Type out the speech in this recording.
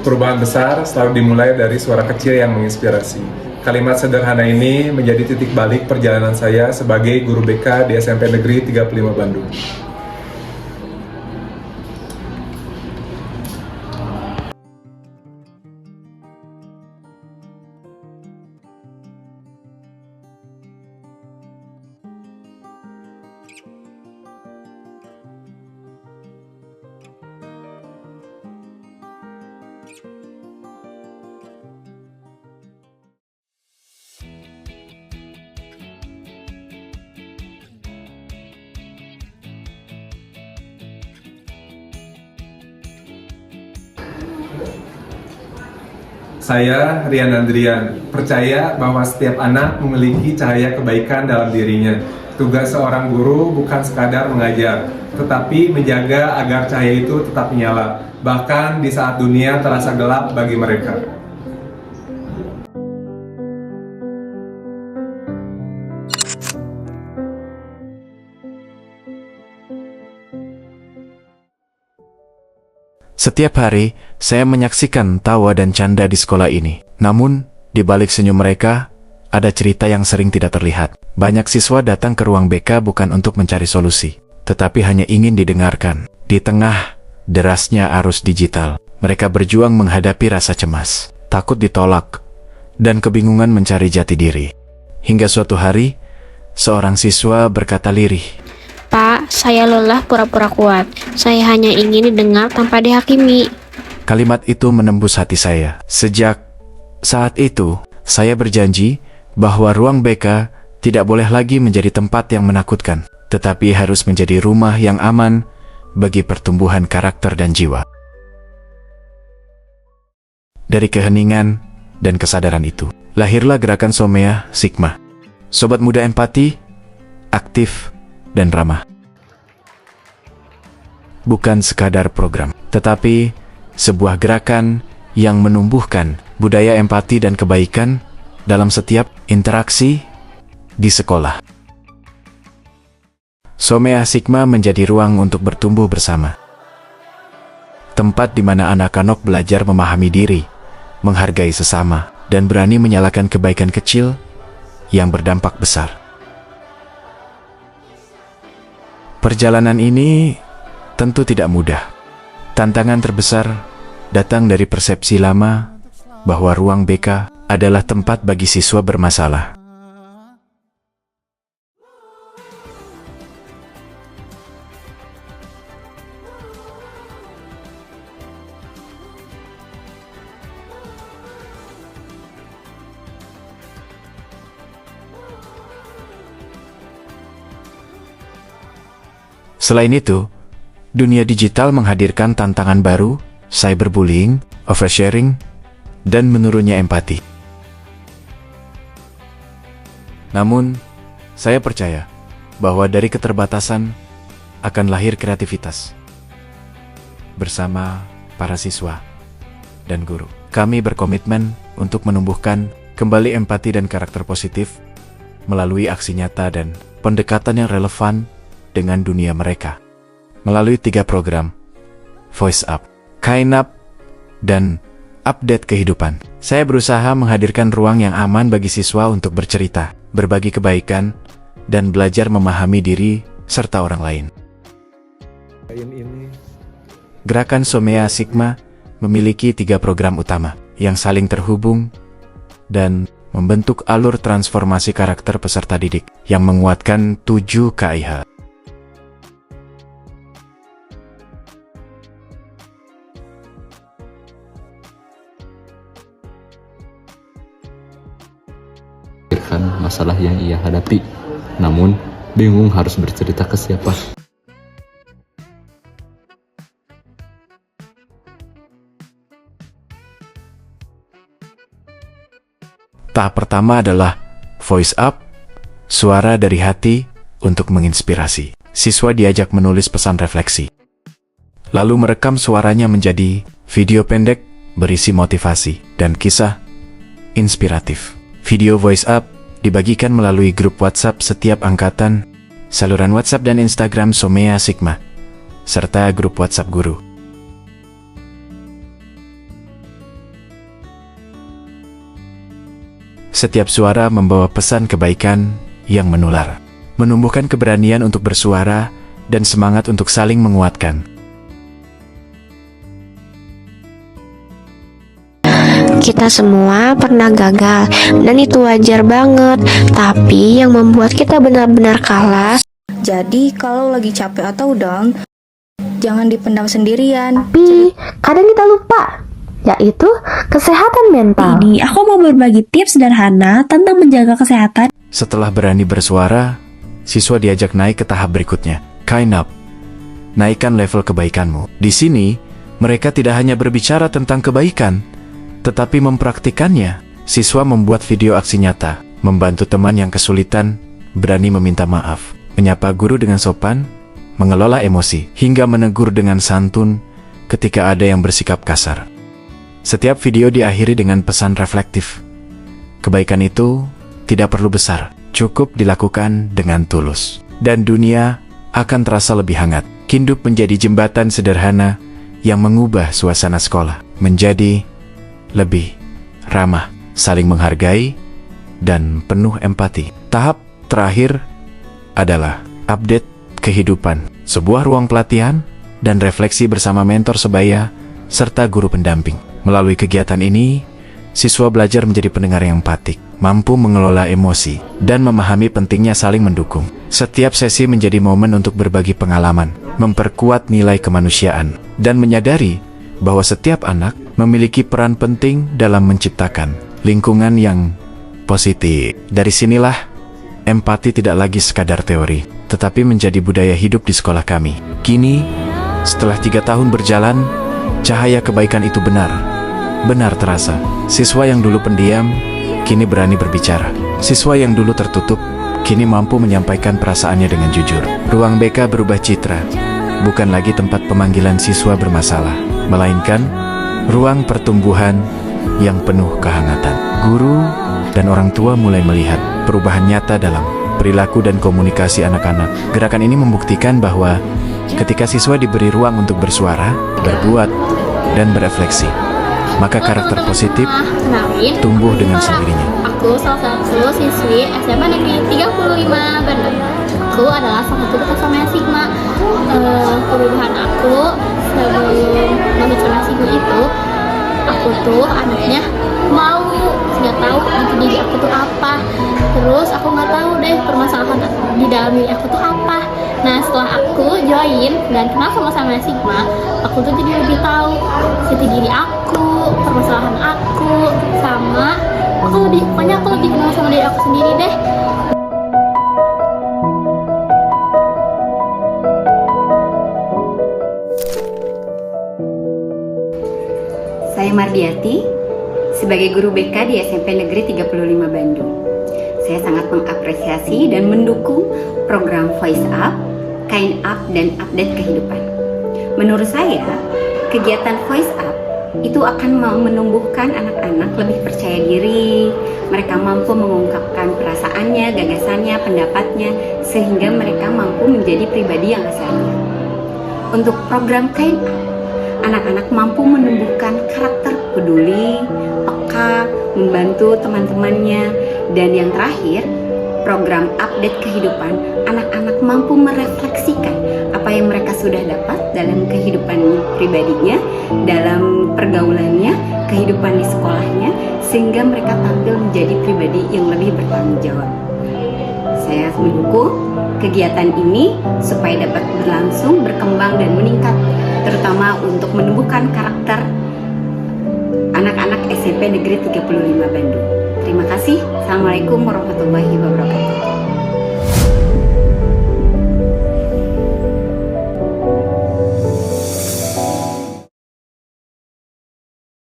Perubahan besar selalu dimulai dari suara kecil yang menginspirasi. Kalimat sederhana ini menjadi titik balik perjalanan saya sebagai guru BK di SMP Negeri 35 Bandung. Saya, Rian Andrian, percaya bahwa setiap anak memiliki cahaya kebaikan dalam dirinya. Tugas seorang guru bukan sekadar mengajar, tetapi menjaga agar cahaya itu tetap menyala, bahkan di saat dunia terasa gelap bagi mereka. Setiap hari, saya menyaksikan tawa dan canda di sekolah ini. Namun, di balik senyum mereka, ada cerita yang sering tidak terlihat. Banyak siswa datang ke ruang BK bukan untuk mencari solusi, tetapi hanya ingin didengarkan. Di tengah derasnya arus digital, mereka berjuang menghadapi rasa cemas, takut ditolak, dan kebingungan mencari jati diri. Hingga suatu hari, seorang siswa berkata lirih, "Pak, saya lelah pura-pura kuat. Saya hanya ingin didengar tanpa dihakimi." Kalimat itu menembus hati saya. Sejak saat itu, saya berjanji bahwa ruang BK tidak boleh lagi menjadi tempat yang menakutkan, tetapi harus menjadi rumah yang aman bagi pertumbuhan karakter dan jiwa. Dari keheningan dan kesadaran itu, lahirlah gerakan Somea Sigma. Sobat muda empati, aktif, dan ramah. Bukan sekadar program, tetapi sebuah gerakan yang menumbuhkan budaya empati dan kebaikan dalam setiap interaksi di sekolah. Somea Sigma menjadi ruang untuk bertumbuh bersama. Tempat di mana anak-anak belajar memahami diri, menghargai sesama, dan berani menyalakan kebaikan kecil yang berdampak besar. Perjalanan ini tentu tidak mudah. Tantangan terbesar datang dari persepsi lama bahwa ruang BK adalah tempat bagi siswa bermasalah. Selain itu, dunia digital menghadirkan tantangan baru, cyberbullying, oversharing, dan menurunnya empati. Namun, saya percaya bahwa dari keterbatasan akan lahir kreativitas. Bersama para siswa dan guru, kami berkomitmen untuk menumbuhkan kembali empati dan karakter positif melalui aksi nyata dan pendekatan yang relevan dengan dunia mereka. Melalui 3 program, Voice Up, Kind Up, dan Update Kehidupan, saya berusaha menghadirkan ruang yang aman bagi siswa untuk bercerita, berbagi kebaikan, dan belajar memahami diri serta orang lain. Gerakan Somea Sigma memiliki 3 program utama yang saling terhubung dan membentuk alur transformasi karakter peserta didik yang menguatkan 7 KIH. Masalah yang ia hadapi, namun bingung harus bercerita ke siapa. Tahap pertama adalah Voice Up, suara dari hati untuk menginspirasi. Siswa diajak menulis pesan refleksi, lalu merekam suaranya menjadi video pendek berisi motivasi dan kisah inspiratif. Video Voice Up dibagikan melalui grup WhatsApp setiap angkatan, saluran WhatsApp dan Instagram Somea Sigma, serta grup WhatsApp guru. Setiap suara membawa pesan kebaikan yang menular, menumbuhkan keberanian untuk bersuara dan semangat untuk saling menguatkan. Kita semua pernah gagal, dan itu wajar banget. Tapi yang membuat kita benar-benar kalah, Jadi kalau lagi capek atau down, jangan dipendam sendirian. Tapi kadang kita lupa, yaitu kesehatan mental. Ini aku mau berbagi tips sederhana tentang menjaga kesehatan. Setelah berani bersuara, siswa diajak naik ke tahap berikutnya, kind up. Naikkan level kebaikanmu. Di sini, mereka tidak hanya berbicara tentang kebaikan, tetapi mempraktikannya. Siswa membuat video aksi nyata, membantu teman yang kesulitan, berani meminta maaf, menyapa guru dengan sopan, mengelola emosi, hingga menegur dengan santun ketika ada yang bersikap kasar. Setiap video diakhiri dengan pesan reflektif. Kebaikan itu tidak perlu besar, cukup dilakukan dengan tulus. Dan dunia akan terasa lebih hangat. Kindup menjadi jembatan sederhana yang mengubah suasana sekolah menjadi lebih ramah, saling menghargai, dan penuh empati. Tahap terakhir adalah update kehidupan, sebuah ruang pelatihan dan refleksi bersama mentor sebaya serta guru pendamping. Melalui kegiatan ini, siswa belajar menjadi pendengar yang empatik, mampu mengelola emosi, dan memahami pentingnya saling mendukung. Setiap sesi menjadi momen untuk berbagi pengalaman, memperkuat nilai kemanusiaan, dan menyadari bahwa setiap anak memiliki peran penting dalam menciptakan lingkungan yang positif. Dari sinilah, empati tidak lagi sekadar teori, tetapi menjadi budaya hidup di sekolah kami. Kini, setelah 3 tahun berjalan, cahaya kebaikan itu benar terasa. Siswa yang dulu pendiam, kini berani berbicara. Siswa yang dulu tertutup, kini mampu menyampaikan perasaannya dengan jujur. Ruang BK berubah citra, bukan lagi tempat pemanggilan siswa bermasalah, melainkan ruang pertumbuhan yang penuh kehangatan. Guru dan orang tua mulai melihat perubahan nyata dalam perilaku dan komunikasi anak-anak. Gerakan ini membuktikan bahwa ketika siswa diberi ruang untuk bersuara, berbuat, dan berefleksi, maka karakter positif tumbuh dengan sendirinya. Aku salah satu siswi SMA Negeri 35 Bandung. Aku adalah salah satu bersama Sigma. Perubahan aku sebelum masuk sama Sigma itu, aku tuh anaknya mau nggak tahu jati diri aku tuh apa. Terus aku nggak tahu deh permasalahan di dalam diri aku tuh apa. Nah setelah aku join dan kenal sama Sigma, aku tuh jadi lebih tahu jati diri aku, permasalahan aku, sama pokoknya aku lebih kenal sama diri aku sendiri deh. Saya Mardiati, sebagai guru BK di SMP Negeri 35 Bandung. Saya sangat mengapresiasi dan mendukung program Voice Up, Kind Up, dan Update Kehidupan. Menurut saya, kegiatan Voice Up itu akan menumbuhkan anak-anak lebih percaya diri. Mereka mampu mengungkapkan perasaannya, gagasannya, pendapatnya, sehingga mereka mampu menjadi pribadi yang asalnya. Untuk program Kind Up, anak-anak mampu menumbuhkan karakter peduli, peka, membantu teman-temannya, dan yang terakhir, program Update Kehidupan, anak-anak mampu merefleksikan apa yang mereka sudah dapat dalam kehidupan pribadinya, dalam pergaulannya, kehidupan di sekolahnya, sehingga mereka tampil menjadi pribadi yang lebih bertanggung jawab. Saya mendukung kegiatan ini supaya dapat berlangsung, berkembang, dan meningkat, terutama untuk menumbuhkan karakter anak-anak SMP Negeri 35 Bandung. Terima kasih. Assalamualaikum warahmatullahi wabarakatuh.